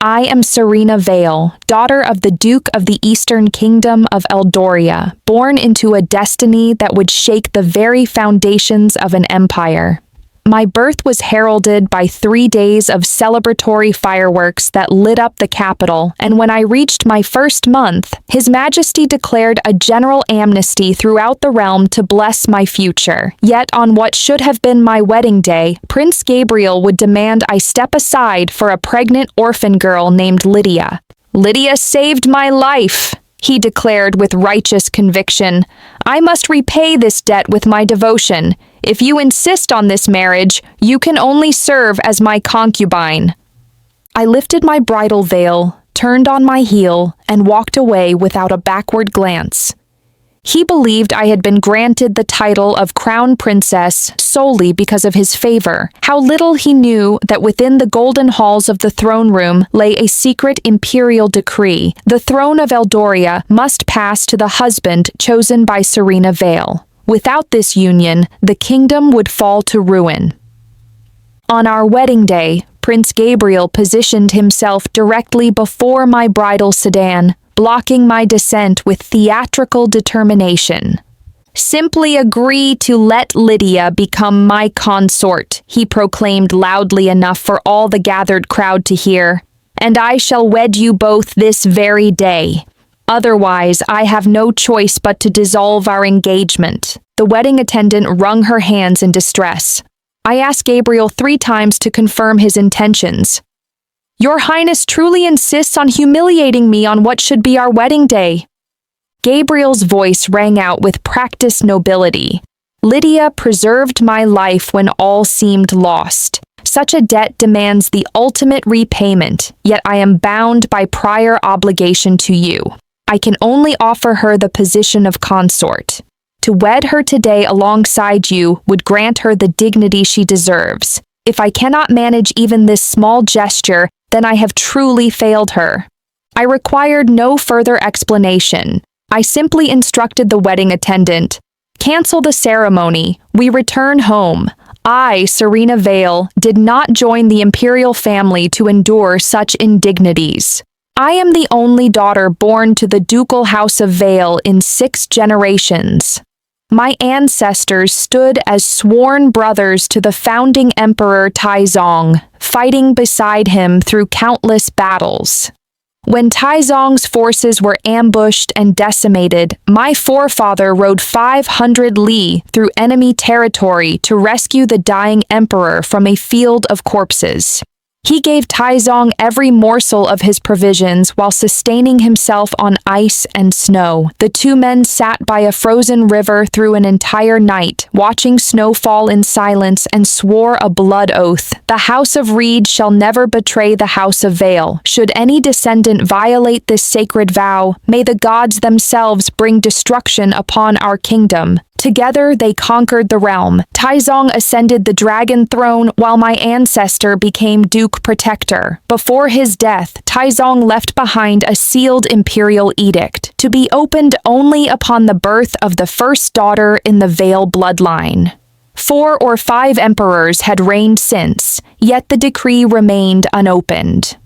I am Serena Vale, daughter of the Duke of the Eastern Kingdom of Eldoria, born into a destiny that would shake the very foundations of an empire. My birth was heralded by 3 days of celebratory fireworks that lit up the capital, and when I reached my first month, His Majesty declared a general amnesty throughout the realm to bless my future. Yet on what should have been my wedding day, Prince Gabriel would demand I step aside for a pregnant orphan girl named Lydia. "Lydia saved my life," he declared with righteous conviction. "I must repay this debt with my devotion. If you insist on this marriage, you can only serve as my concubine." I lifted my bridal veil, turned on my heel, and walked away without a backward glance. He believed I had been granted the title of Crown Princess solely because of his favor. How little he knew that within the golden halls of the throne room lay a secret imperial decree. The throne of Eldoria must pass to the husband chosen by Serena Vale. Without this union, the kingdom would fall to ruin. On our wedding day, Prince Gabriel positioned himself directly before my bridal sedan, blocking my descent with theatrical determination. "Simply agree to let Lydia become my consort," he proclaimed loudly enough for all the gathered crowd to hear, "and I shall wed you both this very day. Otherwise, I have no choice but to dissolve our engagement." The wedding attendant wrung her hands in distress. I asked Gabriel 3 times to confirm his intentions. "Your Highness truly insists on humiliating me on what should be our wedding day." Gabriel's voice rang out with practiced nobility. "Lydia preserved my life when all seemed lost. Such a debt demands the ultimate repayment, yet I am bound by prior obligation to you. I can only offer her the position of consort. To wed her today alongside you would grant her the dignity she deserves. If I cannot manage even this small gesture, then I have truly failed her." I required no further explanation. I simply instructed the wedding attendant, "Cancel the ceremony. We return home." I, Serena Vale, did not join the imperial family to endure such indignities. I am the only daughter born to the ducal house of Vale in 6 generations. My ancestors stood as sworn brothers to the founding emperor Taizong, fighting beside him through countless battles. When Taizong's forces were ambushed and decimated, my forefather rode 500 li through enemy territory to rescue the dying emperor from a field of corpses. He gave Taizong every morsel of his provisions while sustaining himself on ice and snow. The 2 men sat by a frozen river through an entire night, watching snow fall in silence, and swore a blood oath. "The House of Reed shall never betray the House of Vale. Should any descendant violate this sacred vow, may the gods themselves bring destruction upon our kingdom." Together they conquered the realm. Taizong ascended the dragon throne while my ancestor became Duke Protector. Before his death, Taizong left behind a sealed imperial edict, to be opened only upon the birth of the first daughter in the Vale bloodline. 4 or 5 emperors had reigned since, yet the decree remained unopened.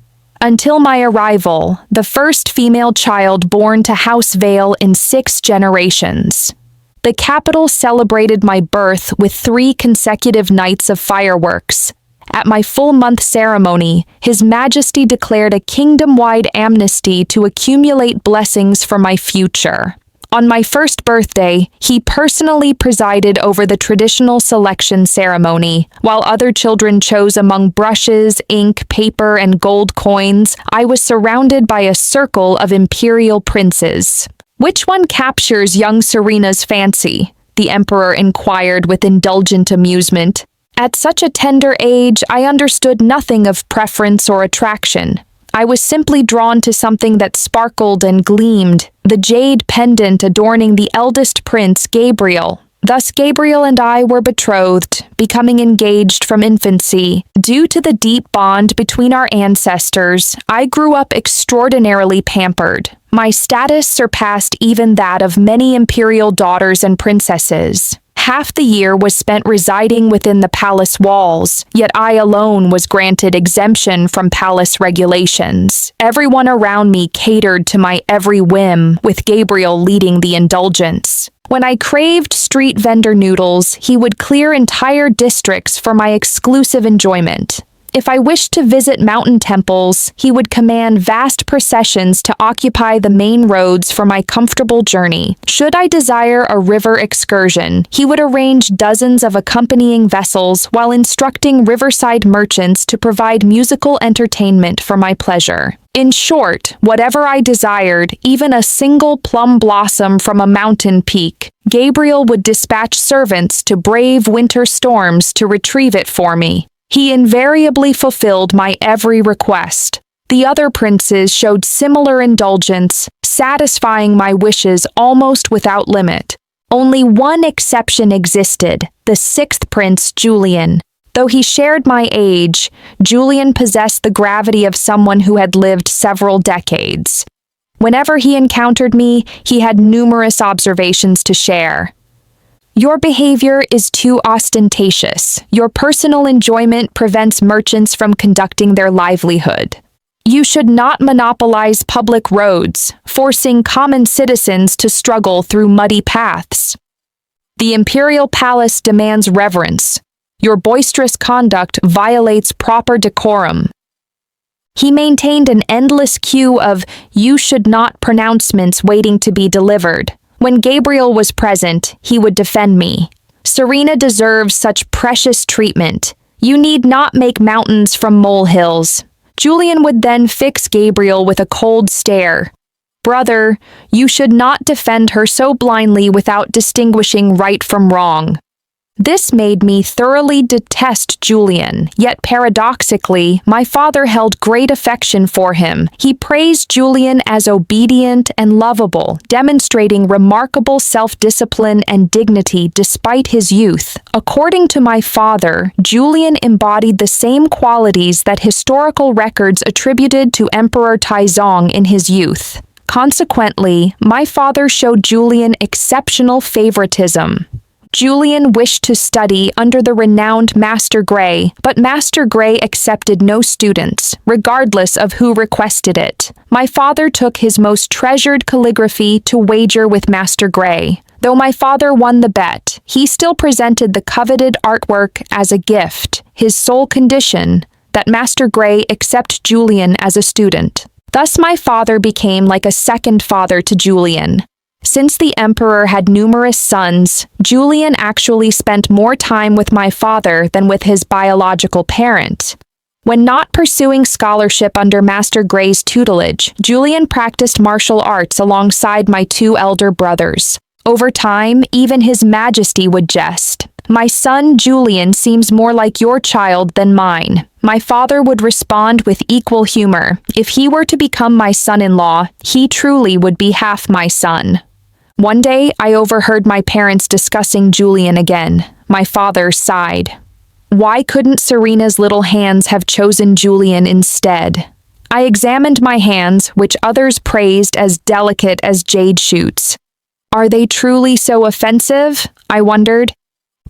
Until my arrival, the first female child born to House Vale in 6 generations. The capital celebrated my birth with 3 consecutive nights of fireworks. At my full-month ceremony, His Majesty declared a kingdom-wide amnesty to accumulate blessings for my future. On my first birthday, he personally presided over the traditional selection ceremony. While other children chose among brushes, ink, paper, and gold coins, I was surrounded by a circle of imperial princes. "Which one captures young Serena's fancy?" the emperor inquired with indulgent amusement. At such a tender age, I understood nothing of preference or attraction. I was simply drawn to something that sparkled and gleamed, the jade pendant adorning the eldest prince, Gabriel. Thus Gabriel and I were betrothed, becoming engaged from infancy. Due to the deep bond between our ancestors, I grew up extraordinarily pampered. My status surpassed even that of many imperial daughters and princesses. Half the year was spent residing within the palace walls, yet I alone was granted exemption from palace regulations. Everyone around me catered to my every whim, with Gabriel leading the indulgence. When I craved street vendor noodles, he would clear entire districts for my exclusive enjoyment. If I wished to visit mountain temples, he would command vast processions to occupy the main roads for my comfortable journey. Should I desire a river excursion, he would arrange dozens of accompanying vessels while instructing riverside merchants to provide musical entertainment for my pleasure. In short, whatever I desired, even a single plum blossom from a mountain peak, Gabriel would dispatch servants to brave winter storms to retrieve it for me. He invariably fulfilled my every request. The other princes showed similar indulgence, satisfying my wishes almost without limit. Only one exception existed, the sixth prince, Julian. Though he shared my age, Julian possessed the gravity of someone who had lived several decades. Whenever he encountered me, he had numerous observations to share. Your behavior is too ostentatious. Your personal enjoyment prevents merchants from conducting their livelihood. You should not monopolize public roads, forcing common citizens to struggle through muddy paths. The imperial palace demands reverence. Your boisterous conduct violates proper decorum. He maintained an endless queue of "you should not" pronouncements waiting to be delivered. When Gabriel was present, he would defend me. Serena deserves such precious treatment. You need not make mountains from molehills. Julian would then fix Gabriel with a cold stare. Brother, you should not defend her so blindly without distinguishing right from wrong. This made me thoroughly detest Julian, yet paradoxically, my father held great affection for him. He praised Julian as obedient and lovable, demonstrating remarkable self-discipline and dignity despite his youth. According to my father, Julian embodied the same qualities that historical records attributed to Emperor Taizong in his youth. Consequently, my father showed Julian exceptional favoritism. Julian wished to study under the renowned Master Gray, but Master Gray accepted no students, regardless of who requested it. My father took his most treasured calligraphy to wager with Master Gray. Though my father won the bet, he still presented the coveted artwork as a gift, his sole condition that Master Gray accept Julian as a student. Thus my father became like a second father to Julian. Since the emperor had numerous sons, Julian actually spent more time with my father than with his biological parent. When not pursuing scholarship under Master Gray's tutelage, Julian practiced martial arts alongside my two elder brothers. Over time, even His Majesty would jest. My son Julian seems more like your child than mine. My father would respond with equal humor. If he were to become my son-in-law, he truly would be half my son. One day, I overheard my parents discussing Julian again. My father sighed. Why couldn't Serena's little hands have chosen Julian instead? I examined my hands, which others praised as delicate as jade shoots. Are they truly so offensive? I wondered.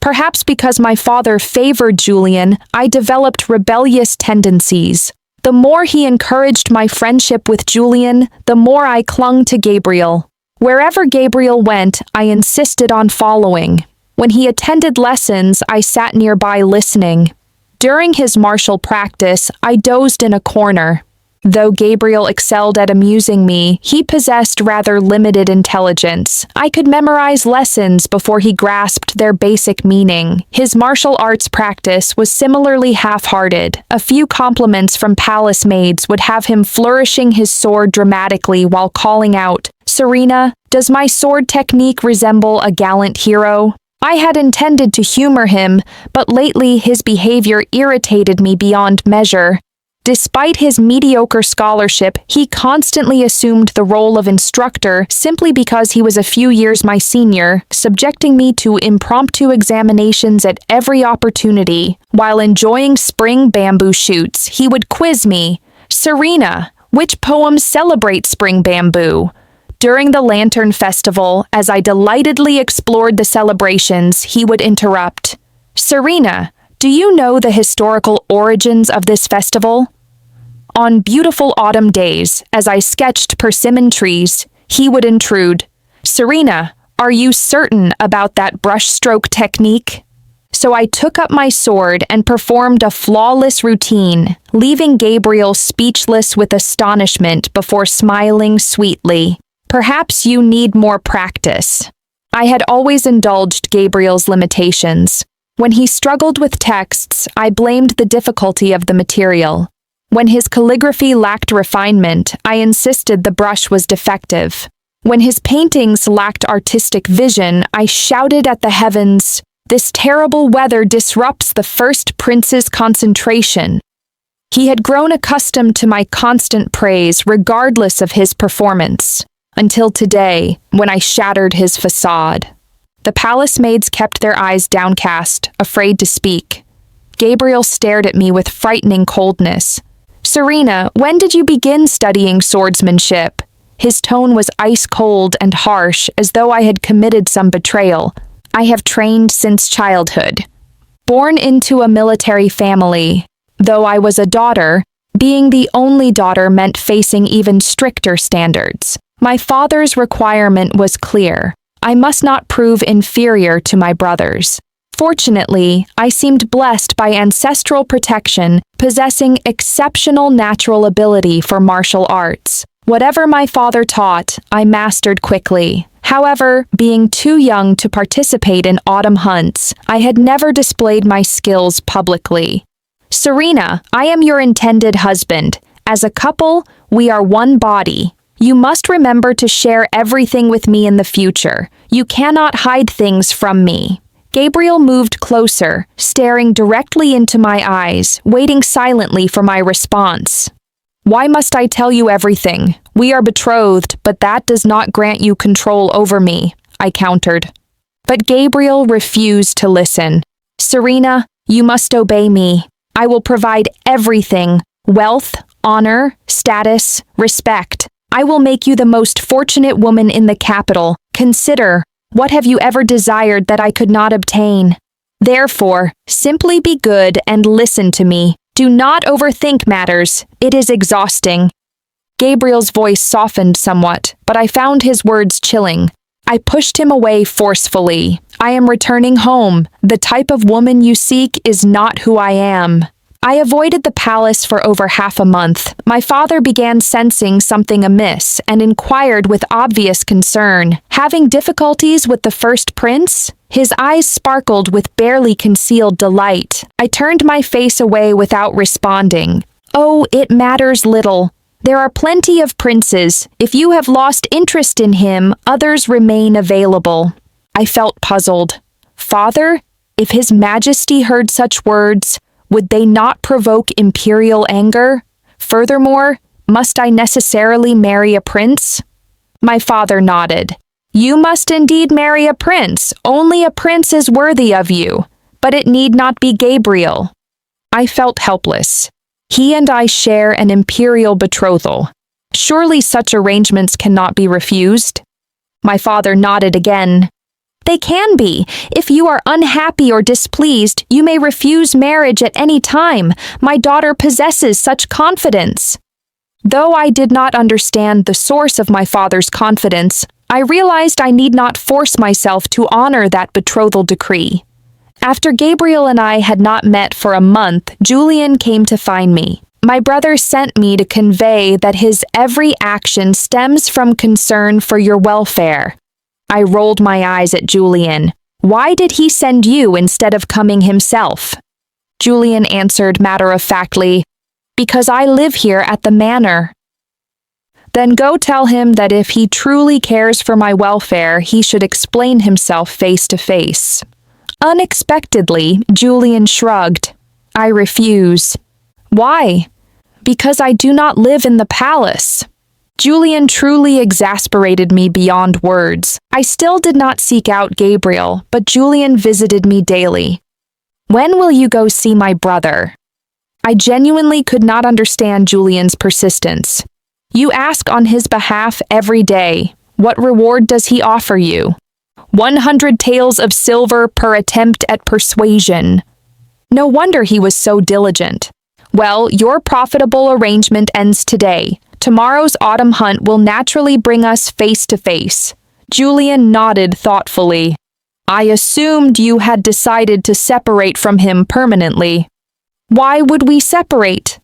Perhaps because my father favored Julian, I developed rebellious tendencies. The more he encouraged my friendship with Julian, the more I clung to Gabriel. Wherever Gabriel went, I insisted on following. When he attended lessons, I sat nearby listening. During his martial practice, I dozed in a corner. Though Gabriel excelled at amusing me, he possessed rather limited intelligence. I could memorize lessons before he grasped their basic meaning. His martial arts practice was similarly half-hearted. A few compliments from palace maids would have him flourishing his sword dramatically while calling out, "Serena, does my sword technique resemble a gallant hero?" I had intended to humor him, but lately his behavior irritated me beyond measure. Despite his mediocre scholarship, he constantly assumed the role of instructor simply because he was a few years my senior, subjecting me to impromptu examinations at every opportunity. While enjoying spring bamboo shoots, he would quiz me. "Serena, which poems celebrate spring bamboo? During the Lantern Festival, as I delightedly explored the celebrations, he would interrupt. "Serena, do you know the historical origins of this festival?" On beautiful autumn days, as I sketched persimmon trees, he would intrude. "Serena, are you certain about that brushstroke technique?" So I took up my sword and performed a flawless routine, leaving Gabriel speechless with astonishment before smiling sweetly. "Perhaps you need more practice." I had always indulged Gabriel's limitations. When he struggled with texts, I blamed the difficulty of the material. When his calligraphy lacked refinement, I insisted the brush was defective. When his paintings lacked artistic vision, I shouted at the heavens, "This terrible weather disrupts the first prince's concentration." He had grown accustomed to my constant praise regardless of his performance, until today, when I shattered his facade. The palace maids kept their eyes downcast, afraid to speak. Gabriel stared at me with frightening coldness. "Serena, when did you begin studying swordsmanship?" His tone was ice-cold and harsh, as though I had committed some betrayal. "I have trained since childhood." Born into a military family, though I was a daughter, being the only daughter meant facing even stricter standards. My father's requirement was clear. I must not prove inferior to my brothers. Fortunately, I seemed blessed by ancestral protection, possessing exceptional natural ability for martial arts. Whatever my father taught, I mastered quickly. However, being too young to participate in autumn hunts, I had never displayed my skills publicly. "Serena, I am your intended husband. As a couple, we are one body. You must remember to share everything with me in the future. You cannot hide things from me." Gabriel moved closer, staring directly into my eyes, waiting silently for my response. "Why must I tell you everything? We are betrothed, but that does not grant you control over me," I countered. But Gabriel refused to listen. "Serena, you must obey me. I will provide everything: wealth, honor, status, respect. I will make you the most fortunate woman in the capital. Consider, what have you ever desired that I could not obtain? Therefore, simply be good and listen to me. Do not overthink matters. It is exhausting." Gabriel's voice softened somewhat, but I found his words chilling. I pushed him away forcefully. "I am returning home. The type of woman you seek is not who I am." I avoided the palace for over half a month. My father began sensing something amiss and inquired with obvious concern. "Having difficulties with the first prince?" His eyes sparkled with barely concealed delight. I turned my face away without responding. "Oh, it matters little. There are plenty of princes. If you have lost interest in him, others remain available." I felt puzzled. Father, if His Majesty heard such words, would they not provoke imperial anger? Furthermore, must I necessarily marry a prince? My father nodded. "You must indeed marry a prince. Only a prince is worthy of you. But it need not be Gabriel." I felt helpless. He and I share an imperial betrothal. Surely such arrangements cannot be refused. My father nodded again. "They can be. If you are unhappy or displeased, you may refuse marriage at any time. My daughter possesses such confidence." Though I did not understand the source of my father's confidence, I realized I need not force myself to honor that betrothal decree. After Gabriel and I had not met for a month, Julian came to find me. My brother sent me to convey that his every action stems from concern for your welfare. I rolled my eyes at Julian. "Why did he send you instead of coming himself?" Julian answered matter-of-factly, "Because I live here at the manor." "Then go tell him that if he truly cares for my welfare, he should explain himself face to face." Unexpectedly, Julian shrugged. "I refuse." "Why?" "Because I do not live in the palace." Julian truly exasperated me beyond words. I still did not seek out Gabriel, but Julian visited me daily. "When will you go see my brother?" I genuinely could not understand Julian's persistence. "You ask on his behalf every day. What reward does he offer you? 100 taels of silver per attempt at persuasion. No wonder he was so diligent. Well, your profitable arrangement ends today. Tomorrow's autumn hunt will naturally bring us face to face. Julian nodded thoughtfully. I assumed you had decided to separate from him permanently. Why would we separate?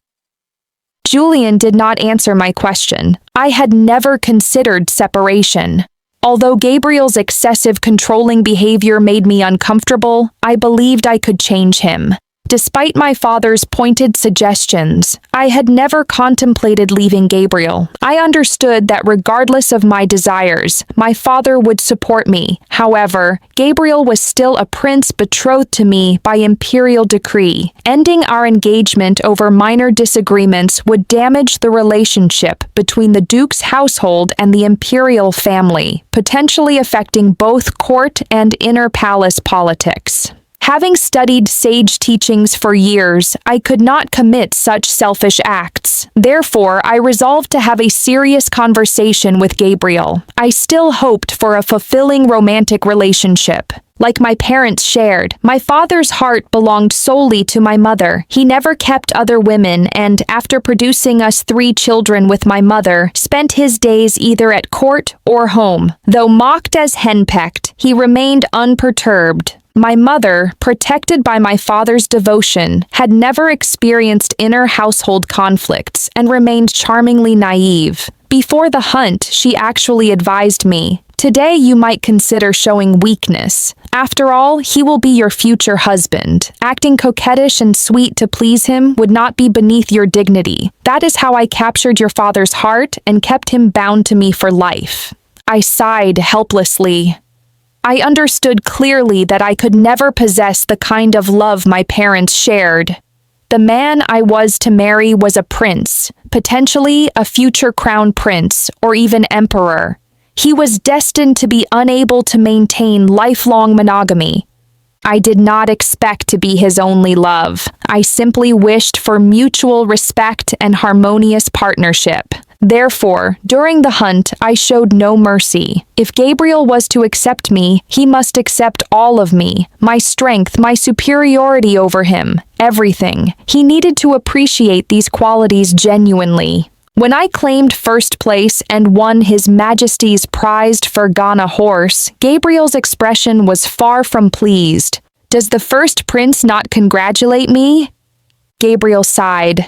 Julian did not answer my question. I had never considered separation. Although Gabriel's excessive controlling behavior made me uncomfortable, I believed I could change him. Despite my father's pointed suggestions, I had never contemplated leaving Gabriel. I understood that regardless of my desires, my father would support me. However, Gabriel was still a prince betrothed to me by imperial decree. Ending our engagement over minor disagreements would damage the relationship between the Duke's household and the imperial family, potentially affecting both court and inner palace politics. Having studied sage teachings for years, I could not commit such selfish acts. Therefore, I resolved to have a serious conversation with Gabriel. I still hoped for a fulfilling romantic relationship. Like my parents shared, my father's heart belonged solely to my mother. He never kept other women and, after producing us 3 children with my mother, spent his days either at court or home. Though mocked as henpecked, he remained unperturbed. My mother, protected by my father's devotion, had never experienced inner household conflicts and remained charmingly naive. Before the hunt, she actually advised me, "Today you might consider showing weakness. After all, he will be your future husband. Acting coquettish and sweet to please him would not be beneath your dignity. That is how I captured your father's heart and kept him bound to me for life." I sighed helplessly. I understood clearly that I could never possess the kind of love my parents shared. The man I was to marry was a prince, potentially a future crown prince or even emperor. He was destined to be unable to maintain lifelong monogamy. I did not expect to be his only love. I simply wished for mutual respect and harmonious partnership. Therefore, during the hunt, I showed no mercy. If Gabriel was to accept me, he must accept all of me, my strength, my superiority over him, everything. He needed to appreciate these qualities genuinely. When I claimed first place and won His Majesty's prized Fergana horse, Gabriel's expression was far from pleased. Does the first prince not congratulate me? Gabriel sighed.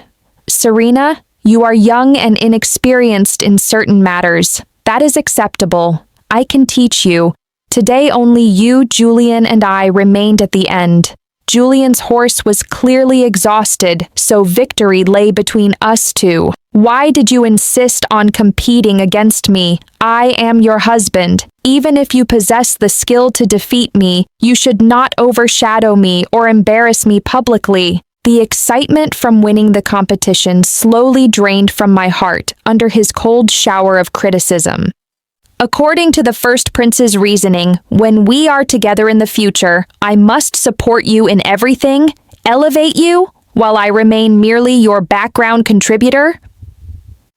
Serena, you are young and inexperienced in certain matters. That is acceptable. I can teach you. Today only you, Julian, and I remained at the end. Julian's horse was clearly exhausted, so victory lay between us two. Why did you insist on competing against me? I am your husband. Even if you possess the skill to defeat me, you should not overshadow me or embarrass me publicly. The excitement from winning the competition slowly drained from my heart under his cold shower of criticism. According to the first prince's reasoning, when we are together in the future, I must support you in everything, elevate you, while I remain merely your background contributor?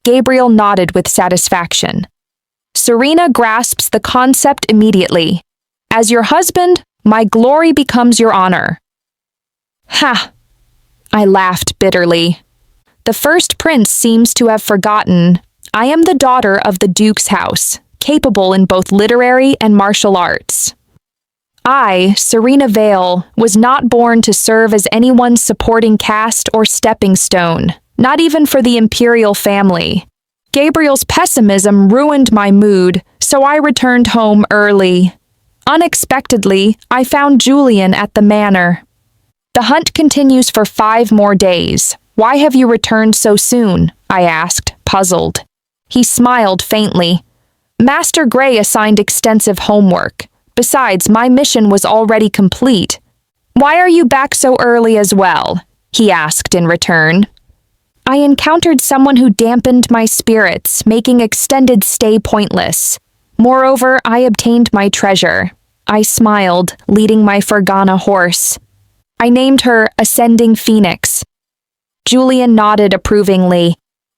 Gabriel nodded with satisfaction. Serena grasps the concept immediately. As your husband, my glory becomes your honor. Ha! I laughed bitterly. The first prince seems to have forgotten. I am the daughter of the Duke's house, capable in both literary and martial arts. I, Serena Vale, was not born to serve as anyone's supporting cast or stepping stone, not even for the imperial family. Gabriel's pessimism ruined my mood, so I returned home early. Unexpectedly, I found Julian at the manor. The hunt continues for 5 more days. Why have you returned so soon? I asked, puzzled. He smiled faintly. Master Gray assigned extensive homework. Besides, my mission was already complete. Why are you back so early as well? He asked in return. I encountered someone who dampened my spirits, making extended stay pointless. Moreover, I obtained my treasure. I smiled, leading my Fergana horse. I named her Ascending Phoenix. Julian nodded approvingly.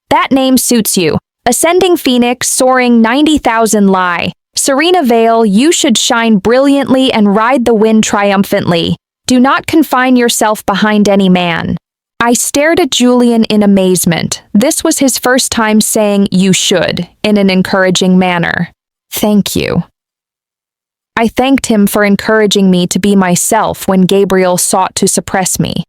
That name suits you. Ascending Phoenix, soaring 90,000 lie. Serena Vale, you should shine brilliantly and ride the wind triumphantly. Do not confine yourself behind any man. I stared at Julian in amazement. This was his first time saying "you should" in an encouraging manner. Thank you. I thanked him for encouraging me to be myself when Gabriel sought to suppress me.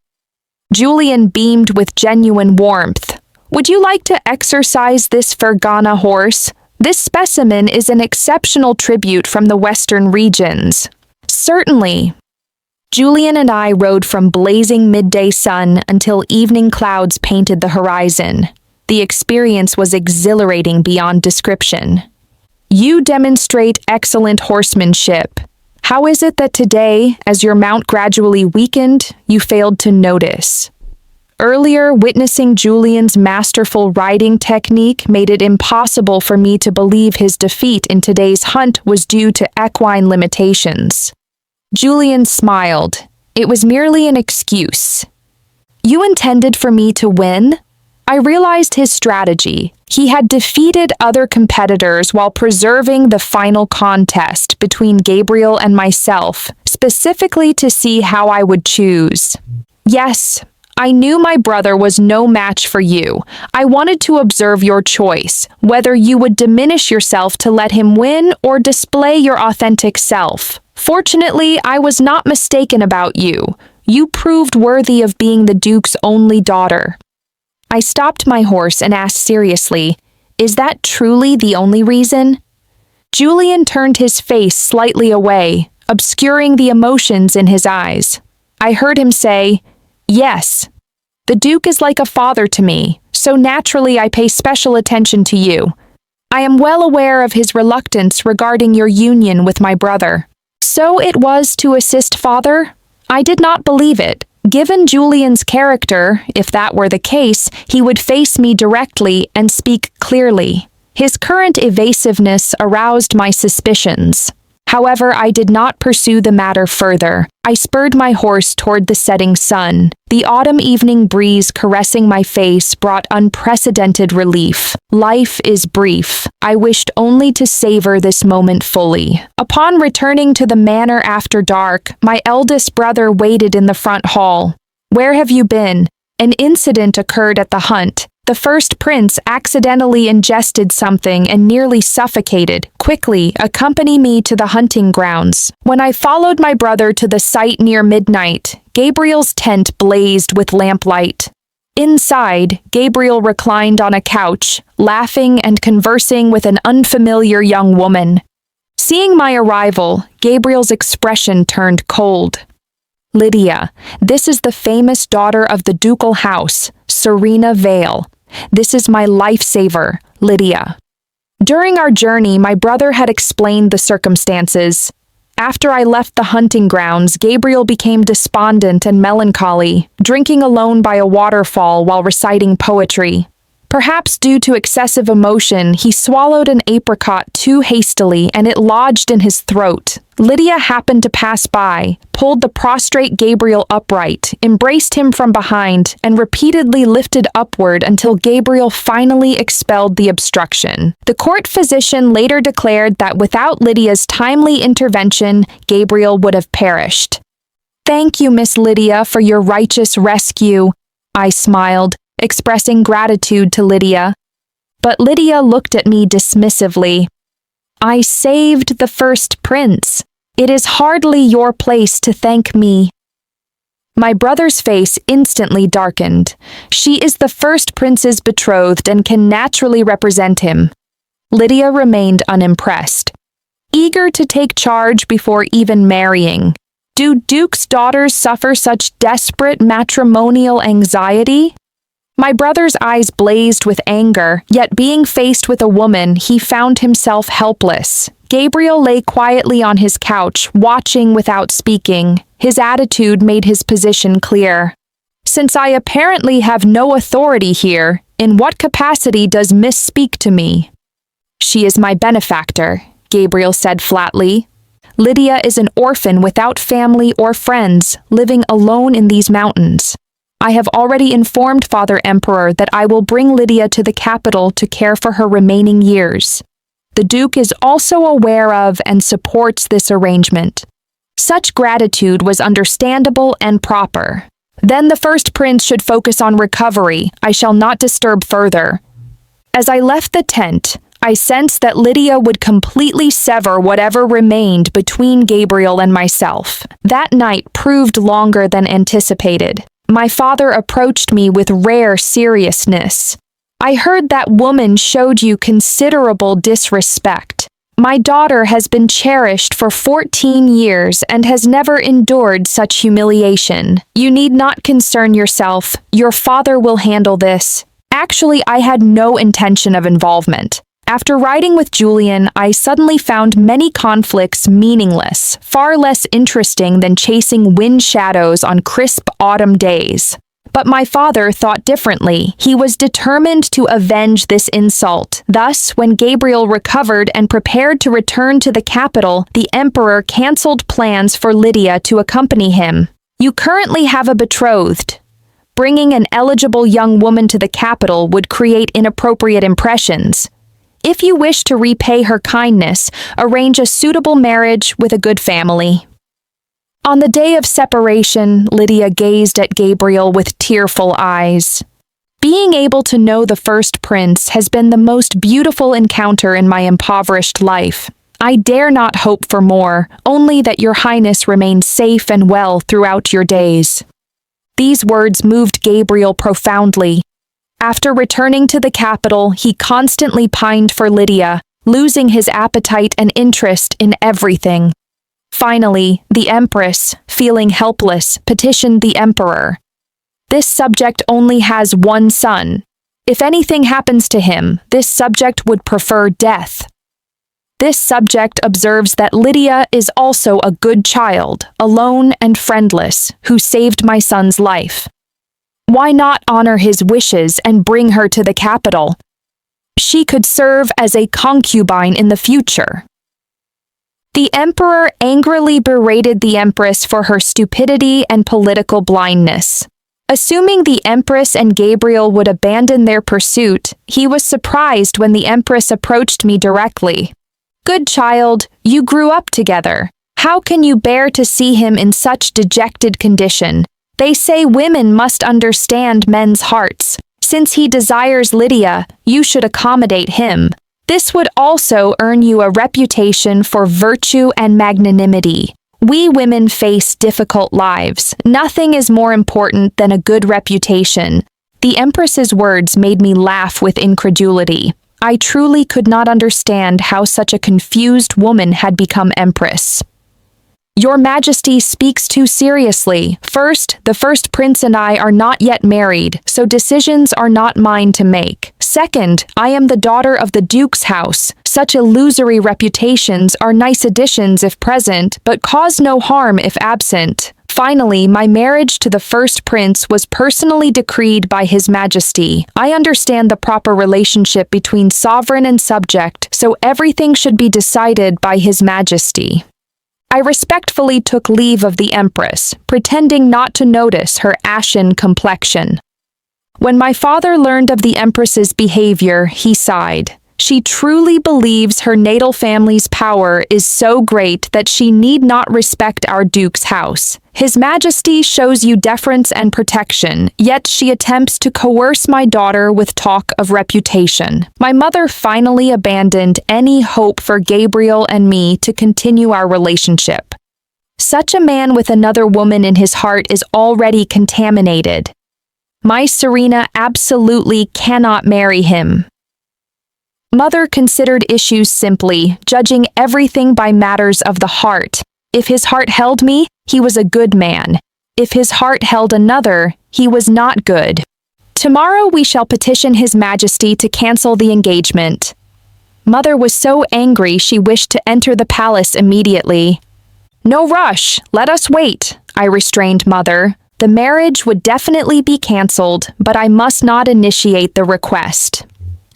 Julian beamed with genuine warmth. Would you like to exercise this Fergana horse? This specimen is an exceptional tribute from the western regions. Certainly. Julian and I rode from blazing midday sun until evening clouds painted the horizon. The experience was exhilarating beyond description. You demonstrate excellent horsemanship. How is it that today, as your mount gradually weakened, you failed to notice? Earlier, witnessing Julian's masterful riding technique made it impossible for me to believe his defeat in today's hunt was due to equine limitations. Julian smiled. It was merely an excuse. You intended for me to win? I realized his strategy. He had defeated other competitors while preserving the final contest between Gabriel and myself, specifically to see how I would choose. Yes, I knew my brother was no match for you. I wanted to observe your choice, whether you would diminish yourself to let him win or display your authentic self. Fortunately, I was not mistaken about you. You proved worthy of being the Duke's only daughter. I stopped my horse and asked seriously, "Is that truly the only reason?" Julian turned his face slightly away, obscuring the emotions in his eyes. I heard him say, "Yes. The Duke is like a father to me, so naturally I pay special attention to you. I am well aware of his reluctance regarding your union with my brother." So it was to assist father? I did not believe it. Given Julian's character, if that were the case, he would face me directly and speak clearly. His current evasiveness aroused my suspicions. However, I did not pursue the matter further. I spurred my horse toward the setting sun. The autumn evening breeze caressing my face brought unprecedented relief. Life is brief. I wished only to savor this moment fully. Upon returning to the manor after dark, my eldest brother waited in the front hall. "Where have you been?" An incident occurred at the hunt. The first prince accidentally ingested something and nearly suffocated. Quickly, accompany me to the hunting grounds. When I followed my brother to the site near midnight, Gabriel's tent blazed with lamplight. Inside, Gabriel reclined on a couch, laughing and conversing with an unfamiliar young woman. Seeing my arrival, Gabriel's expression turned cold. "Lydia, this is the famous daughter of the ducal house, Serena Vale. This is my lifesaver, Lydia." During our journey, my brother had explained the circumstances. After I left the hunting grounds, Gabriel became despondent and melancholy, drinking alone by a waterfall while reciting poetry. Perhaps due to excessive emotion, he swallowed an apricot too hastily and it lodged in his throat. Lydia happened to pass by, pulled the prostrate Gabriel upright, embraced him from behind, and repeatedly lifted upward until Gabriel finally expelled the obstruction. The court physician later declared that without Lydia's timely intervention, Gabriel would have perished. "Thank you, Miss Lydia, for your righteous rescue," I smiled, expressing gratitude to Lydia. But Lydia looked at me dismissively. "I saved the first prince. It is hardly your place to thank me." My brother's face instantly darkened. She is the first prince's betrothed and can naturally represent him. Lydia remained unimpressed. Eager to take charge before even marrying. Do dukes' daughters suffer such desperate matrimonial anxiety? My brother's eyes blazed with anger, yet being faced with a woman, he found himself helpless. Gabriel lay quietly on his couch, watching without speaking. His attitude made his position clear. "Since I apparently have no authority here, in what capacity does Miss speak to me?" "She is my benefactor," Gabriel said flatly. "Lydia is an orphan without family or friends, living alone in these mountains. I have already informed Father Emperor that I will bring Lydia to the capital to care for her remaining years. The Duke is also aware of and supports this arrangement. Such gratitude was understandable and proper. Then the first prince should focus on recovery. I shall not disturb further. As I left the tent, I sensed that Lydia would completely sever whatever remained between Gabriel and myself. That night proved longer than anticipated. My father approached me with rare seriousness. I heard that woman showed you considerable disrespect. My daughter has been cherished for 14 years and has never endured such humiliation. You need not concern yourself. Your father will handle this. Actually, I had no intention of involvement. After riding with Julian, I suddenly found many conflicts meaningless, far less interesting than chasing wind shadows on crisp autumn days. But my father thought differently. He was determined to avenge this insult. Thus, when Gabriel recovered and prepared to return to the capital, the emperor cancelled plans for Lydia to accompany him. You currently have a betrothed. Bringing an eligible young woman to the capital would create inappropriate impressions. If you wish to repay her kindness, arrange a suitable marriage with a good family. On the day of separation, Lydia gazed at Gabriel with tearful eyes. Being able to know the first prince has been the most beautiful encounter in my impoverished life. I dare not hope for more, only that your highness remain safe and well throughout your days. These words moved Gabriel profoundly. After returning to the capital, he constantly pined for Lydia, losing his appetite and interest in everything. Finally, the empress, feeling helpless, petitioned the emperor. This subject only has one son. If anything happens to him, this subject would prefer death. This subject observes that Lydia is also a good child, alone and friendless, who saved my son's life. Why not honor his wishes and bring her to the capital? She could serve as a concubine in the future. The emperor angrily berated the empress for her stupidity and political blindness. Assuming the empress and Gabriel would abandon their pursuit, he was surprised when the empress approached me directly. Good child, you grew up together. How can you bear to see him in such dejected condition? They say women must understand men's hearts. Since he desires Lydia, you should accommodate him. This would also earn you a reputation for virtue and magnanimity. We women face difficult lives. Nothing is more important than a good reputation. The empress's words made me laugh with incredulity. I truly could not understand how such a confused woman had become empress. Your Majesty speaks too seriously. First, the first prince and I are not yet married, so decisions are not mine to make. Second, I am the daughter of the Duke's house. Such illusory reputations are nice additions if present, but cause no harm if absent. Finally, my marriage to the first prince was personally decreed by His Majesty. I understand the proper relationship between sovereign and subject, so everything should be decided by His Majesty. I respectfully took leave of the Empress, pretending not to notice her ashen complexion. When my father learned of the Empress's behavior, he sighed. She truly believes her natal family's power is so great that she need not respect our Duke's house. His Majesty shows you deference and protection, yet she attempts to coerce my daughter with talk of reputation. My mother finally abandoned any hope for Gabriel and me to continue our relationship. Such a man with another woman in his heart is already contaminated. My Serena absolutely cannot marry him. Mother considered issues simply, judging everything by matters of the heart. If his heart held me, he was a good man. If his heart held another, he was not good. Tomorrow we shall petition His Majesty to cancel the engagement. Mother was so angry she wished to enter the palace immediately. No rush, let us wait, I restrained Mother. The marriage would definitely be cancelled, but I must not initiate the request.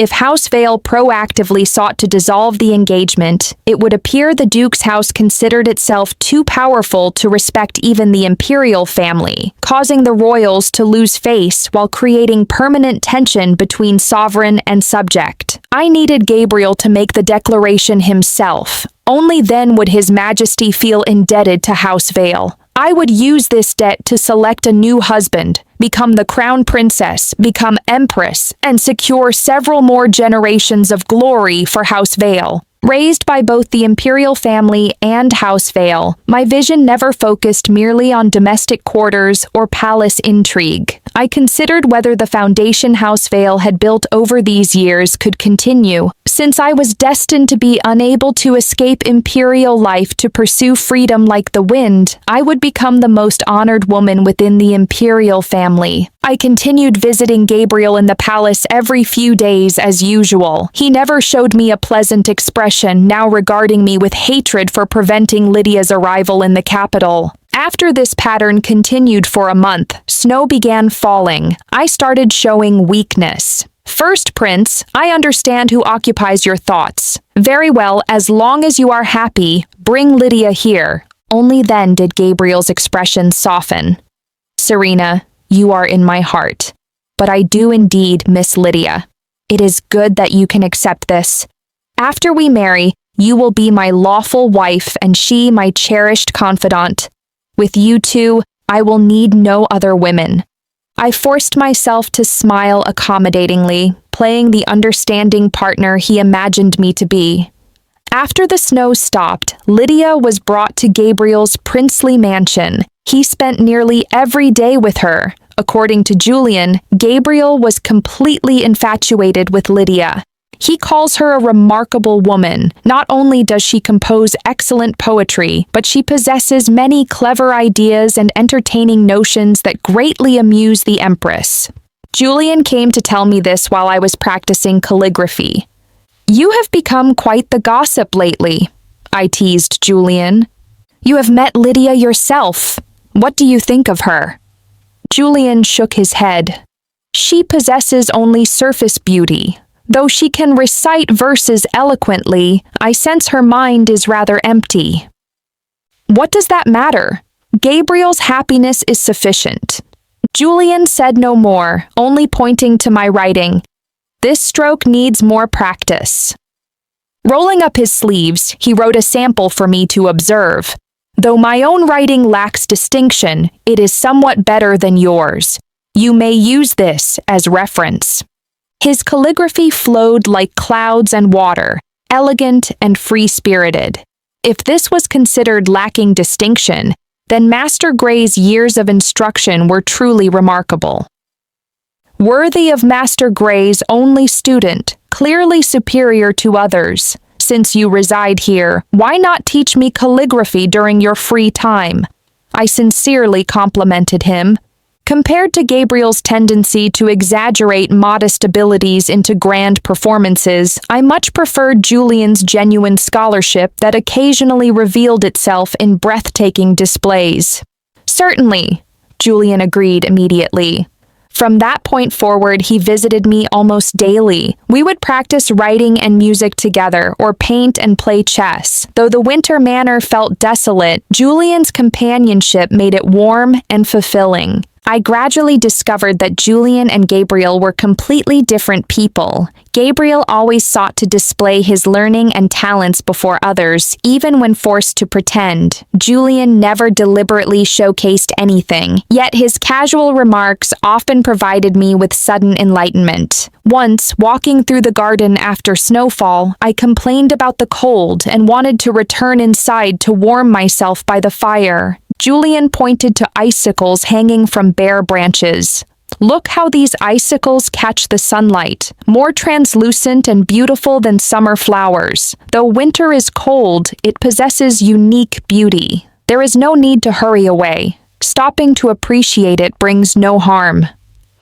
If House Vale proactively sought to dissolve the engagement, it would appear the Duke's house considered itself too powerful to respect even the imperial family, causing the royals to lose face while creating permanent tension between sovereign and subject. I needed Gabriel to make the declaration himself. Only then would His Majesty feel indebted to House Vale. I would use this debt to select a new husband, become the crown princess, become empress, and secure several more generations of glory for House Vale. Raised by both the imperial family and House Vale, my vision never focused merely on domestic quarters or palace intrigue. I considered whether the foundation House Vale had built over these years could continue, since I was destined to be unable to escape imperial life to pursue freedom like the wind. I would become the most honored woman within the imperial family. I continued visiting Gabriel in the palace every few days as usual. He never showed me a pleasant expression, now regarding me with hatred for preventing Lydia's arrival in the capital. After this pattern continued for a month, snow began falling. I started showing weakness. First, Prince, I understand who occupies your thoughts. Very well, as long as you are happy, bring Lydia here. Only then did Gabriel's expression soften. Serena, you are in my heart, but I do indeed miss Lydia. It is good that you can accept this. After we marry, you will be my lawful wife and she my cherished confidant. With you two, I will need no other women. I forced myself to smile accommodatingly, playing the understanding partner he imagined me to be. After the snow stopped, Lydia was brought to Gabriel's princely mansion. He spent nearly every day with her. According to Julian, Gabriel was completely infatuated with Lydia. He calls her a remarkable woman. Not only does she compose excellent poetry, but she possesses many clever ideas and entertaining notions that greatly amuse the Empress. Julian came to tell me this while I was practicing calligraphy. You have become quite the gossip lately, I teased Julian. You have met Lydia yourself. What do you think of her? Julian shook his head. She possesses only surface beauty. Though she can recite verses eloquently, I sense her mind is rather empty. What does that matter? Gabriel's happiness is sufficient. Julian said no more, only pointing to my writing. This stroke needs more practice. Rolling up his sleeves, he wrote a sample for me to observe. Though my own writing lacks distinction, it is somewhat better than yours. You may use this as reference. His calligraphy flowed like clouds and water, elegant and free-spirited. If this was considered lacking distinction, then Master Gray's years of instruction were truly remarkable. Worthy of Master Gray's only student, clearly superior to others. Since you reside here, why not teach me calligraphy during your free time? I sincerely complimented him. Compared to Gabriel's tendency to exaggerate modest abilities into grand performances, I much preferred Julian's genuine scholarship that occasionally revealed itself in breathtaking displays. Certainly, Julian agreed immediately. From that point forward, he visited me almost daily. We would practice writing and music together, or paint and play chess. Though the winter manor felt desolate, Julian's companionship made it warm and fulfilling. I gradually discovered that Julian and Gabriel were completely different people. Gabriel always sought to display his learning and talents before others, even when forced to pretend. Julian never deliberately showcased anything, yet his casual remarks often provided me with sudden enlightenment. Once, walking through the garden after snowfall, I complained about the cold and wanted to return inside to warm myself by the fire. Julian pointed to icicles hanging from bare branches. Look how these icicles catch the sunlight, more translucent and beautiful than summer flowers. Though winter is cold, it possesses unique beauty. There is no need to hurry away. Stopping to appreciate it brings no harm.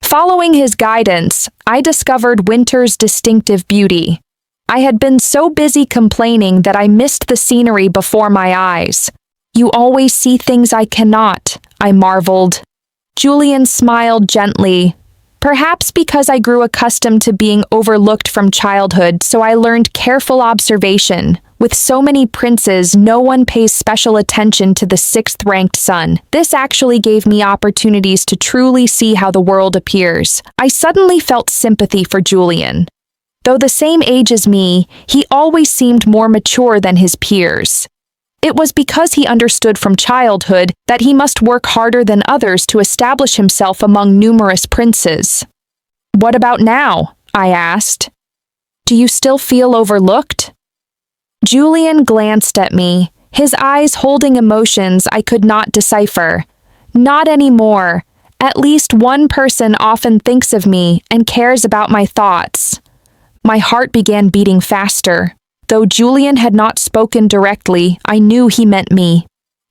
Following his guidance, I discovered winter's distinctive beauty. I had been so busy complaining that I missed the scenery before my eyes. You always see things I cannot, I marveled. Julian smiled gently. Perhaps because I grew accustomed to being overlooked from childhood, so I learned careful observation. With so many princes, no one pays special attention to the sixth-ranked son. This actually gave me opportunities to truly see how the world appears. I suddenly felt sympathy for Julian. Though the same age as me, he always seemed more mature than his peers. It was because he understood from childhood that he must work harder than others to establish himself among numerous princes. "What about now?" I asked. "Do you still feel overlooked?" Julian glanced at me, his eyes holding emotions I could not decipher. "Not anymore. At least one person often thinks of me and cares about my thoughts." My heart began beating faster. Though Julian had not spoken directly, I knew he meant me.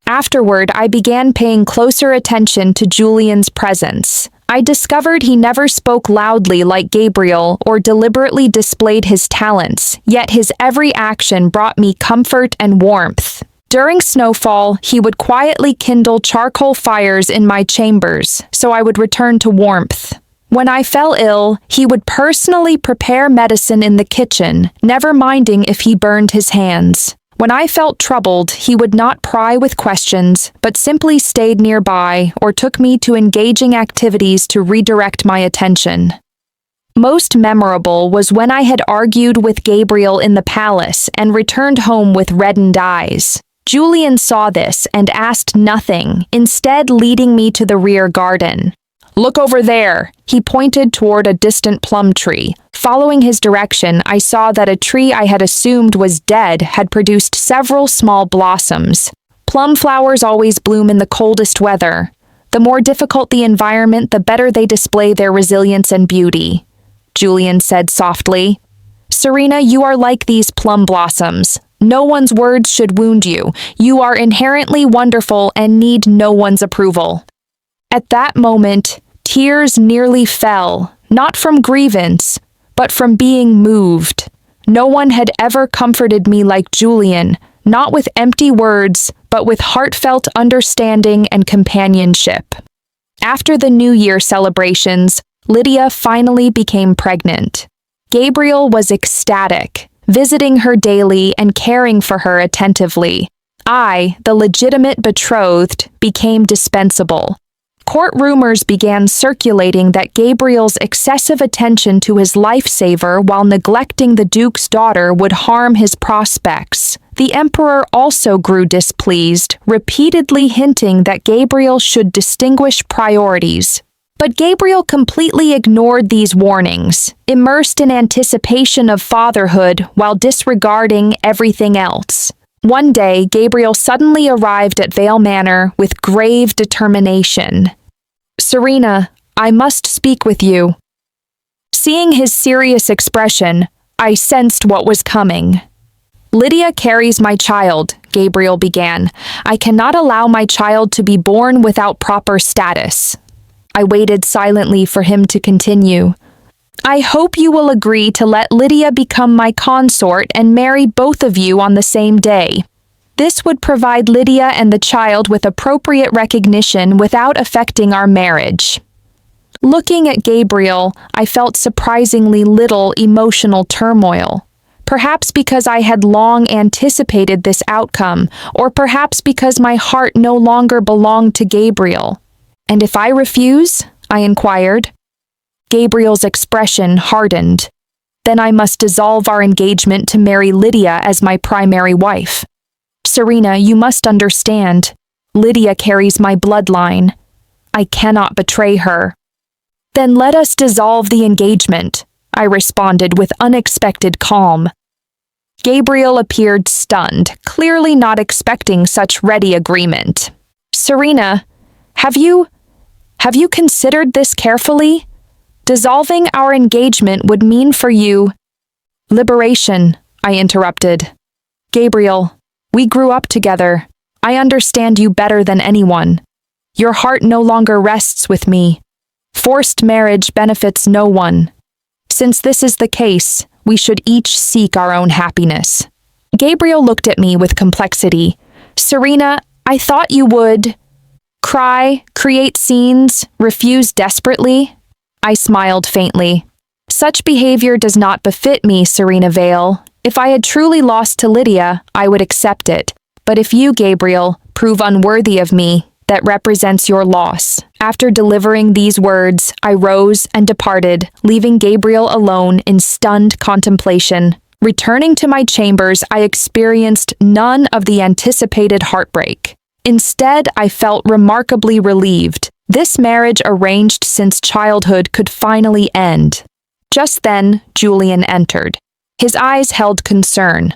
Afterward, I began paying closer attention to Julian's presence. I discovered he never spoke loudly like Gabriel or deliberately displayed his talents, yet his every action brought me comfort and warmth. During snowfall, he would quietly kindle charcoal fires in my chambers, so I would return to warmth. When I fell ill, he would personally prepare medicine in the kitchen, never minding if he burned his hands. When I felt troubled, he would not pry with questions, but simply stayed nearby or took me to engaging activities to redirect my attention. Most memorable was when I had argued with Gabriel in the palace and returned home with reddened eyes. Julian saw this and asked nothing, instead leading me to the rear garden. "Look over there," he pointed toward a distant plum tree. Following his direction, I saw that a tree I had assumed was dead had produced several small blossoms. Plum flowers always bloom in the coldest weather. The more difficult the environment, the better they display their resilience and beauty. Julian said softly. "Serena, you are like these plum blossoms. No one's words should wound you. You are inherently wonderful and need no one's approval." At that moment, tears nearly fell, not from grievance, but from being moved. No one had ever comforted me like Julian, not with empty words, but with heartfelt understanding and companionship. After the New Year celebrations, Lydia finally became pregnant. Gabriel was ecstatic, visiting her daily and caring for her attentively. I, the legitimate betrothed, became dispensable. Court rumors began circulating that Gabriel's excessive attention to his lifesaver while neglecting the Duke's daughter would harm his prospects. The Emperor also grew displeased, repeatedly hinting that Gabriel should distinguish priorities. But Gabriel completely ignored these warnings, immersed in anticipation of fatherhood while disregarding everything else. One day, Gabriel suddenly arrived at Vale Manor with grave determination. "Serena, I must speak with you." Seeing his serious expression, I sensed what was coming. "Lydia carries my child," Gabriel began. "I cannot allow my child to be born without proper status." I waited silently for him to continue. "I hope you will agree to let Lydia become my consort and marry both of you on the same day. This would provide Lydia and the child with appropriate recognition without affecting our marriage." Looking at Gabriel, I felt surprisingly little emotional turmoil. Perhaps because I had long anticipated this outcome, or perhaps because my heart no longer belonged to Gabriel. "And if I refuse?" I inquired. Gabriel's expression hardened. "Then I must dissolve our engagement to marry Lydia as my primary wife. Serena, you must understand. Lydia carries my bloodline. I cannot betray her." "Then let us dissolve the engagement," I responded with unexpected calm. Gabriel appeared stunned, clearly not expecting such ready agreement. "Serena, have you considered this carefully? Dissolving our engagement would mean for you—" "Liberation," I interrupted. "Gabriel, we grew up together. I understand you better than anyone. Your heart no longer rests with me. Forced marriage benefits no one. Since this is the case, we should each seek our own happiness." Gabriel looked at me with complexity. "Serena, I thought you would cry, create scenes, refuse desperately." I smiled faintly. Such behavior does not befit me, Serena Vale. If I had truly lost to Lydia, I would accept it. But if you, Gabriel, prove unworthy of me, that represents your loss. After delivering these words, I rose and departed, leaving Gabriel alone in stunned contemplation. Returning to my chambers, I experienced none of the anticipated heartbreak. Instead, I felt remarkably relieved. This marriage arranged since childhood could finally end. Just then, Julian entered. His eyes held concern.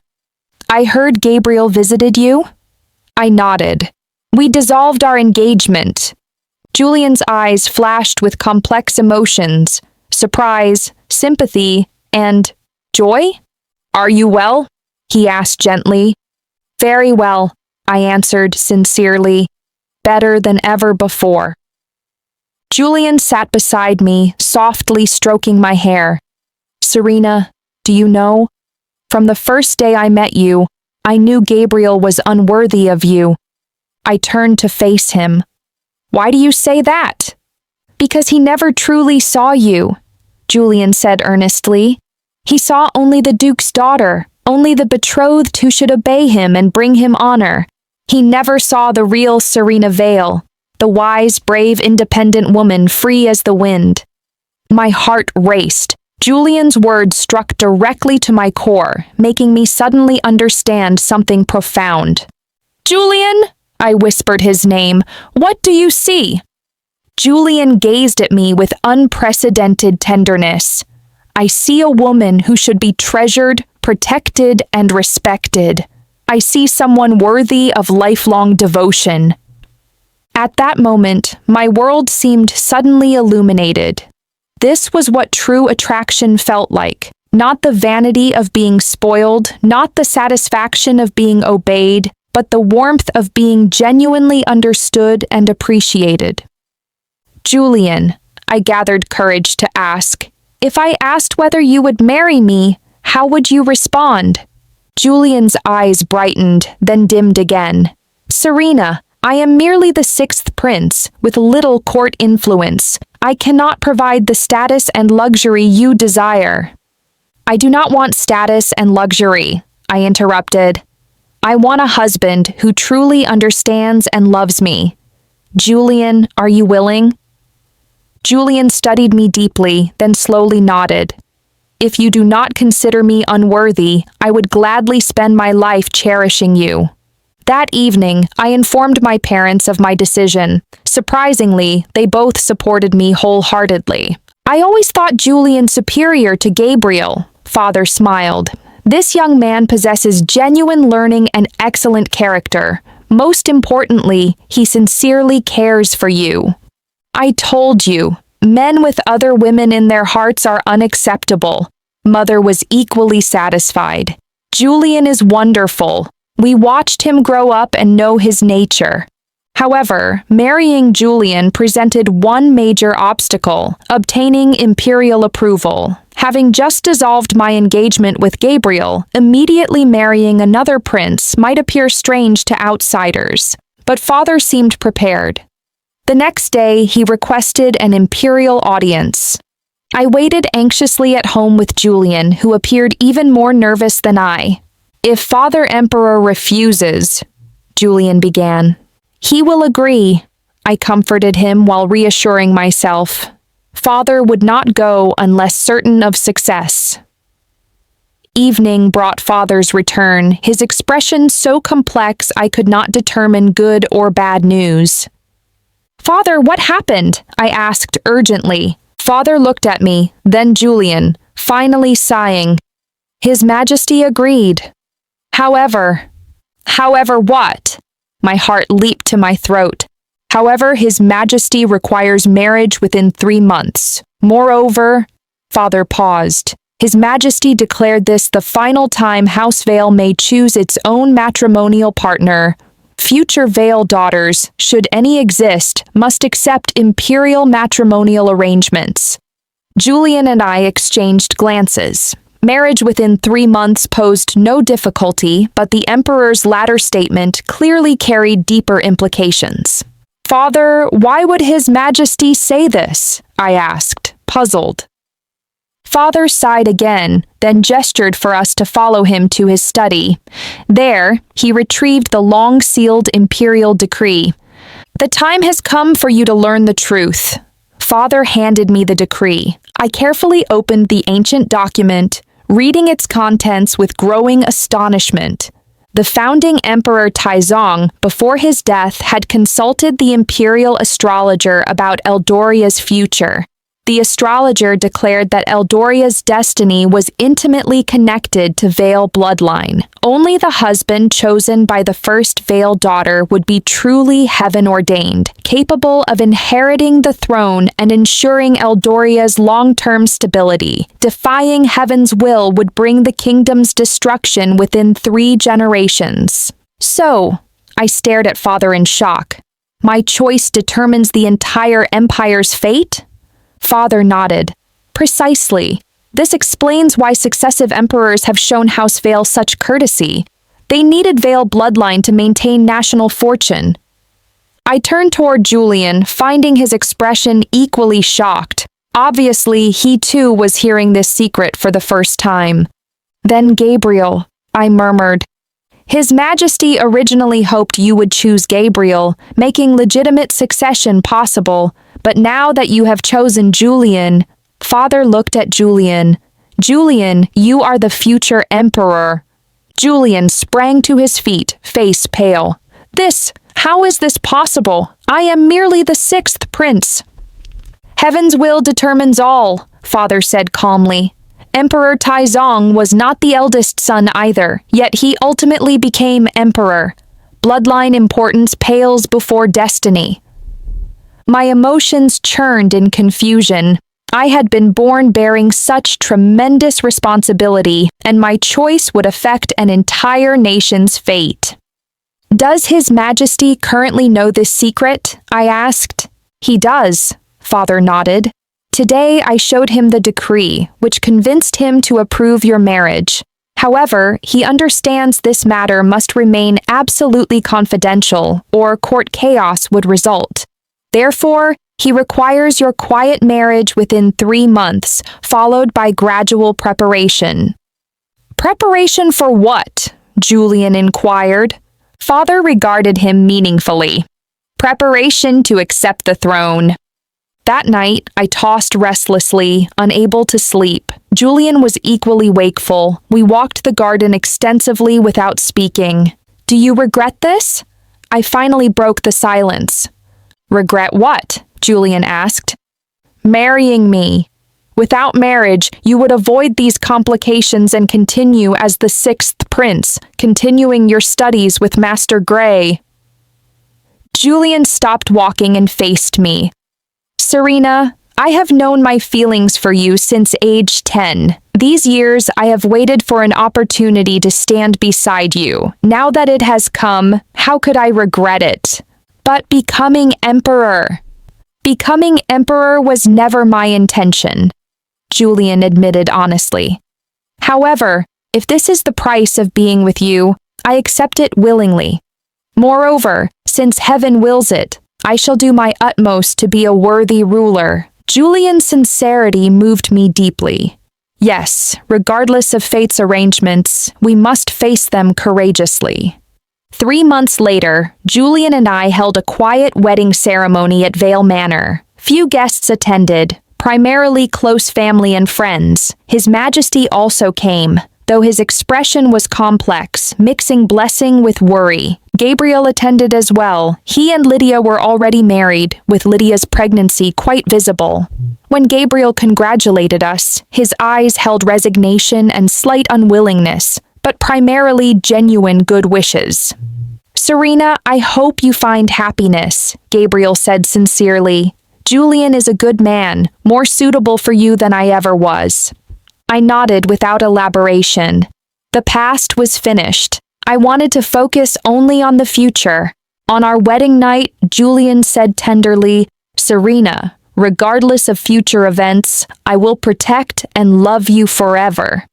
I heard Gabriel visited you? I nodded. We dissolved our engagement. Julian's eyes flashed with complex emotions, surprise, sympathy, and joy? Are you well? He asked gently. Very well, I answered sincerely. Better than ever before. Julian sat beside me, softly stroking my hair. Serena, do you know? From the first day I met you, I knew Gabriel was unworthy of you. I turned to face him. Why do you say that? Because he never truly saw you, Julian said earnestly. He saw only the Duke's daughter, only the betrothed who should obey him and bring him honor. He never saw the real Serena Vale, the wise, brave, independent woman free as the wind. My heart raced. Julian's words struck directly to my core, making me suddenly understand something profound. Julian, I whispered his name. What do you see? Julian gazed at me with unprecedented tenderness. I see a woman who should be treasured, protected, and respected. I see someone worthy of lifelong devotion. At that moment, my world seemed suddenly illuminated. This was what true attraction felt like. Not the vanity of being spoiled, not the satisfaction of being obeyed, but the warmth of being genuinely understood and appreciated. Julian, I gathered courage to ask, if I asked whether you would marry me, how would you respond? Julian's eyes brightened, then dimmed again. Serena, I am merely the sixth prince, with little court influence. I cannot provide the status and luxury you desire. I do not want status and luxury, I interrupted. I want a husband who truly understands and loves me. Julian, are you willing? Julian studied me deeply, then slowly nodded. If you do not consider me unworthy, I would gladly spend my life cherishing you. That evening, I informed my parents of my decision. Surprisingly, they both supported me wholeheartedly. I always thought Julian superior to Gabriel, Father smiled. This young man possesses genuine learning and excellent character. Most importantly, he sincerely cares for you. I told you, men with other women in their hearts are unacceptable. Mother was equally satisfied. Julian is wonderful. We watched him grow up and know his nature. However, marrying Julian presented one major obstacle, obtaining imperial approval. Having just dissolved my engagement with Gabriel, immediately marrying another prince might appear strange to outsiders. But Father seemed prepared. The next day, he requested an imperial audience. I waited anxiously at home with Julian, who appeared even more nervous than I. If Father Emperor refuses, Julian began. He will agree, I comforted him while reassuring myself. Father would not go unless certain of success. Evening brought Father's return, his expression so complex I could not determine good or bad news. Father, what happened? I asked urgently. Father looked at me, then Julian, finally sighing. His Majesty agreed. However what? My heart leaped to my throat. However, His Majesty requires marriage within 3 months. Moreover, Father paused. His Majesty declared this the final time House Vale may choose its own matrimonial partner. Future Vale daughters, should any exist, must accept imperial matrimonial arrangements. Julian and I exchanged glances. Marriage within 3 months posed no difficulty, but the Emperor's latter statement clearly carried deeper implications. Father, why would His Majesty say this? I asked, puzzled. Father sighed again, then gestured for us to follow him to his study. There, he retrieved the long-sealed imperial decree. "The time has come for you to learn the truth." Father handed me the decree. I carefully opened the ancient document, reading its contents with growing astonishment. The founding Emperor Taizong, before his death, had consulted the imperial astrologer about Eldoria's future. The astrologer declared that Eldoria's destiny was intimately connected to Vale bloodline. Only the husband chosen by the first Vale daughter would be truly heaven-ordained, capable of inheriting the throne and ensuring Eldoria's long-term stability. Defying heaven's will would bring the kingdom's destruction within 3 generations. So, I stared at Father in shock. My choice determines the entire empire's fate? Father nodded. Precisely. This explains why successive emperors have shown House Vale such courtesy. They needed Vale bloodline to maintain national fortune. I turned toward Julian, finding his expression equally shocked. Obviously, he too was hearing this secret for the first time. "Then Gabriel," I murmured. "His Majesty originally hoped you would choose Gabriel, making legitimate succession possible. But now that you have chosen Julian," Father looked at Julian. "Julian, you are the future emperor." Julian sprang to his feet, face pale. How is this possible? I am merely the 6th prince." "Heaven's will determines all," Father said calmly. "Emperor Taizong was not the eldest son either, yet he ultimately became emperor. Bloodline importance pales before destiny." My emotions churned in confusion. I had been born bearing such tremendous responsibility, and my choice would affect an entire nation's fate. "Does His Majesty currently know this secret?" I asked. "He does," Father nodded. "Today I showed him the decree, which convinced him to approve your marriage. However, he understands this matter must remain absolutely confidential, or court chaos would result. Therefore, he requires your quiet marriage within 3 months, followed by gradual preparation." "Preparation for what?" Julian inquired. Father regarded him meaningfully. "Preparation to accept the throne." That night, I tossed restlessly, unable to sleep. Julian was equally wakeful. We walked the garden extensively without speaking. "Do you regret this?" I finally broke the silence. "Regret what?" Julian asked. "Marrying me. Without marriage, you would avoid these complications and continue as the 6th prince, continuing your studies with Master Gray." Julian stopped walking and faced me. "Serena, I have known my feelings for you since age 10. These years I have waited for an opportunity to stand beside you. Now that it has come, how could I regret it? But becoming emperor was never my intention," Julian admitted honestly. "However, if this is the price of being with you, I accept it willingly. Moreover, since heaven wills it, I shall do my utmost to be a worthy ruler." Julian's sincerity moved me deeply. Yes, regardless of fate's arrangements, we must face them courageously. 3 months later, Julian and I held a quiet wedding ceremony at Vale Manor. Few guests attended, primarily close family and friends. His Majesty also came, though his expression was complex, mixing blessing with worry. Gabriel attended as well. He and Lydia were already married, with Lydia's pregnancy quite visible. When Gabriel congratulated us, his eyes held resignation and slight unwillingness, but primarily genuine good wishes. "Serena, I hope you find happiness," Gabriel said sincerely. "Julian is a good man, more suitable for you than I ever was." I nodded without elaboration. The past was finished. I wanted to focus only on the future. On our wedding night, Julian said tenderly, "Serena, regardless of future events, I will protect and love you forever."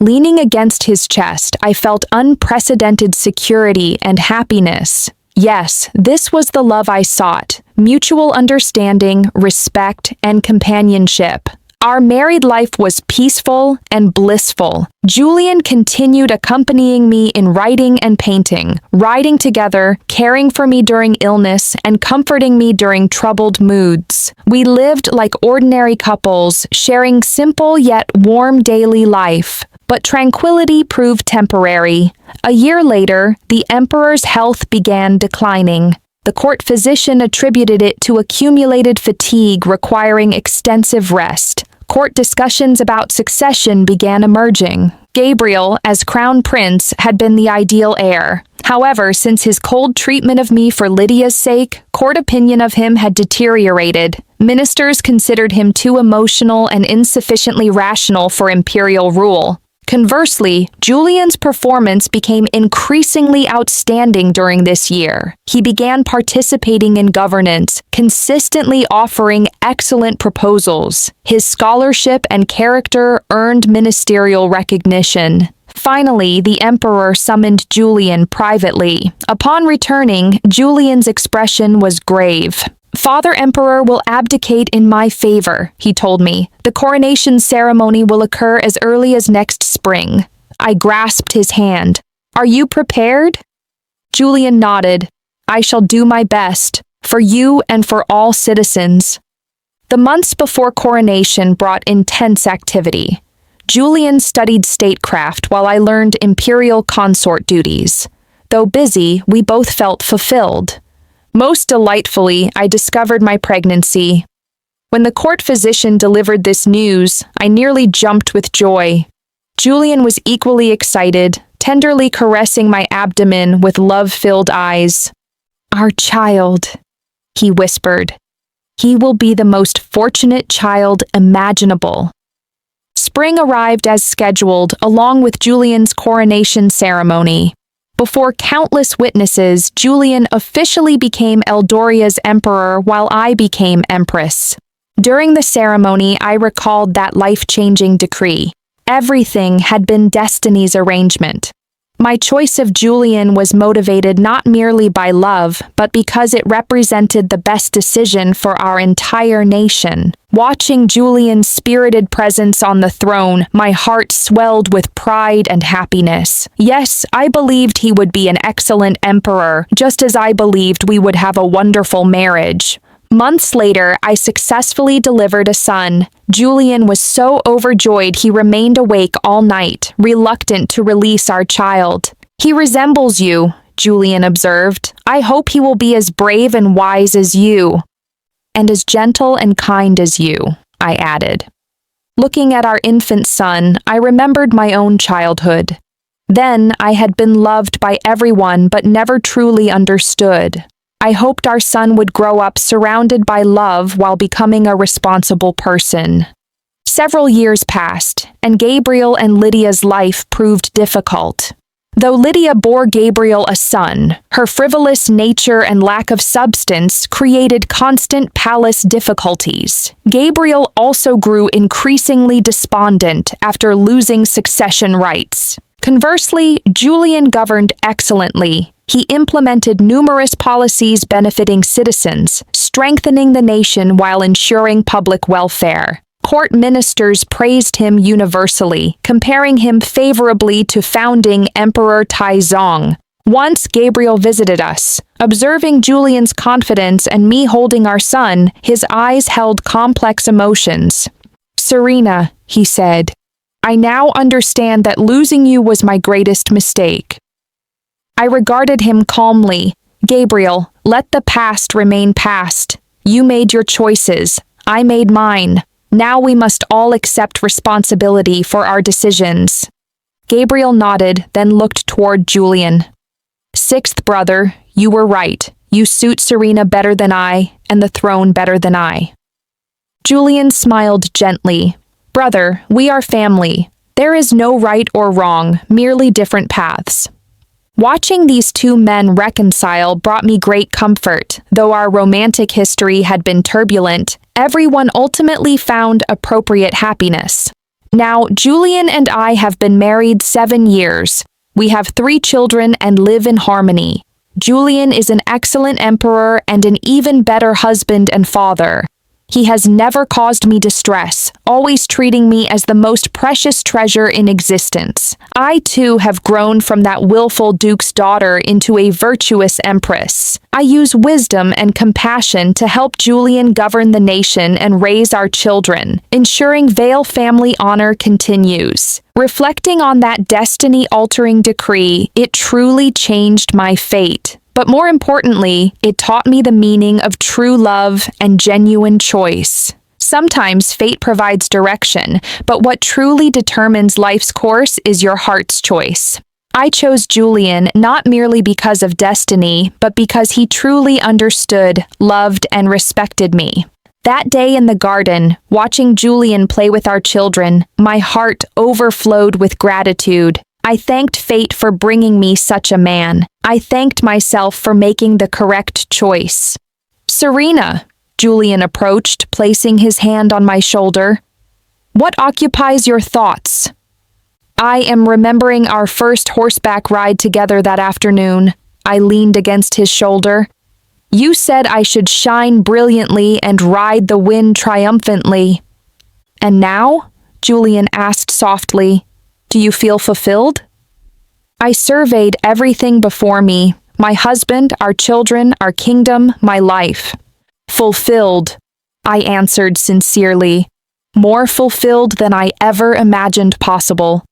Leaning against his chest, I felt unprecedented security and happiness. Yes, this was the love I sought: mutual understanding, respect, and companionship. Our married life was peaceful and blissful. Julian continued accompanying me in writing and painting, riding together, caring for me during illness, and comforting me during troubled moods. We lived like ordinary couples, sharing simple yet warm daily life. But tranquility proved temporary. A year later, the emperor's health began declining. The court physician attributed it to accumulated fatigue requiring extensive rest. Court discussions about succession began emerging. Gabriel, as crown prince, had been the ideal heir. However, since his cold treatment of me for Lydia's sake, court opinion of him had deteriorated. Ministers considered him too emotional and insufficiently rational for imperial rule. Conversely, Julian's performance became increasingly outstanding during this year. He began participating in governance, consistently offering excellent proposals. His scholarship and character earned ministerial recognition. Finally, the emperor summoned Julian privately. Upon returning, Julian's expression was grave. "Father Emperor will abdicate in my favor," he told me. "The coronation ceremony will occur as early as next spring." I grasped his hand. "Are you prepared?" Julian nodded. "I shall do my best, for you and for all citizens." The months before coronation brought intense activity. Julian studied statecraft while I learned imperial consort duties. Though busy, we both felt fulfilled. Most delightfully, I discovered my pregnancy. When the court physician delivered this news, I nearly jumped with joy. Julian was equally excited, tenderly caressing my abdomen with love-filled eyes. "Our child," he whispered. "He will be the most fortunate child imaginable." Spring arrived as scheduled, along with Julian's coronation ceremony. Before countless witnesses, Julian officially became Eldoria's emperor while I became empress. During the ceremony, I recalled that life-changing decree. Everything had been destiny's arrangement. My choice of Julian was motivated not merely by love, but because it represented the best decision for our entire nation. Watching Julian's spirited presence on the throne, my heart swelled with pride and happiness. Yes, I believed he would be an excellent emperor, just as I believed we would have a wonderful marriage. Months later, I successfully delivered a son. Julian was so overjoyed he remained awake all night, reluctant to release our child. "He resembles you," Julian observed. "I hope he will be as brave and wise as you." "And as gentle and kind as you," I added. Looking at our infant son, I remembered my own childhood. Then I had been loved by everyone but never truly understood. I hoped our son would grow up surrounded by love while becoming a responsible person. Several years passed, and Gabriel and Lydia's life proved difficult. Though Lydia bore Gabriel a son, her frivolous nature and lack of substance created constant palace difficulties. Gabriel also grew increasingly despondent after losing succession rights. Conversely, Julian governed excellently. He implemented numerous policies benefiting citizens, strengthening the nation while ensuring public welfare. Court ministers praised him universally, comparing him favorably to founding Emperor Taizong. Once Gabriel visited us. Observing Julian's confidence and me holding our son, his eyes held complex emotions. "Serena," he said, "I now understand that losing you was my greatest mistake." I regarded him calmly. "Gabriel, let the past remain past. You made your choices. I made mine. Now we must all accept responsibility for our decisions." Gabriel nodded, then looked toward Julian. "Sixth brother, you were right. You suit Serena better than I, and the throne better than I." Julian smiled gently. "Brother, we are family. There is no right or wrong, merely different paths." Watching these two men reconcile brought me great comfort. Though our romantic history had been turbulent, everyone ultimately found appropriate happiness. Now, Julian and I have been married 7 years. We have 3 children and live in harmony. Julian is an excellent emperor and an even better husband and father. He has never caused me distress, always treating me as the most precious treasure in existence. I, too, have grown from that willful duke's daughter into a virtuous empress. I use wisdom and compassion to help Julian govern the nation and raise our children, ensuring Vale family honor continues. Reflecting on that destiny-altering decree, it truly changed my fate. But more importantly, it taught me the meaning of true love and genuine choice. Sometimes fate provides direction, but what truly determines life's course is your heart's choice. I chose Julian not merely because of destiny, but because he truly understood, loved, and respected me. That day in the garden, watching Julian play with our children, my heart overflowed with gratitude. I thanked fate for bringing me such a man. I thanked myself for making the correct choice. Serena, Julian approached, placing his hand on my shoulder. What occupies your thoughts? I am remembering our first horseback ride together that afternoon. I leaned against his shoulder. You said I should shine brilliantly and ride the wind triumphantly. And now? Julian asked softly. Do you feel fulfilled? I surveyed everything before me, my husband, our children, our kingdom, my life. Fulfilled, I answered sincerely. More fulfilled than I ever imagined possible.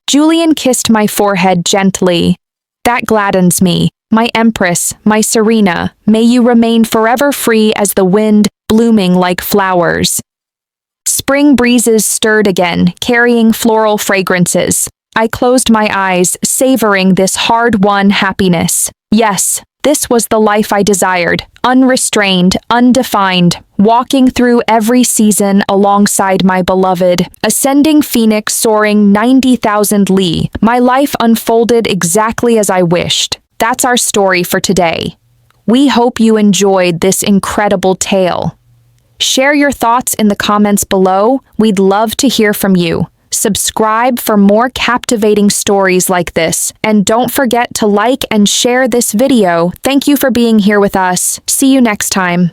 Julian kissed my forehead gently. That gladdens me. My empress, my Serena, may you remain forever free as the wind, blooming like flowers. Spring breezes stirred again, carrying floral fragrances. I closed my eyes, savoring this hard-won happiness. Yes, this was the life I desired, unrestrained, undefined, walking through every season alongside my beloved, ascending phoenix soaring 90,000 li. My life unfolded exactly as I wished. That's our story for today. We hope you enjoyed this incredible tale. Share your thoughts in the comments below. We'd love to hear from you. Subscribe for more captivating stories like this. And don't forget to like and share this video. Thank you for being here with us. See you next time.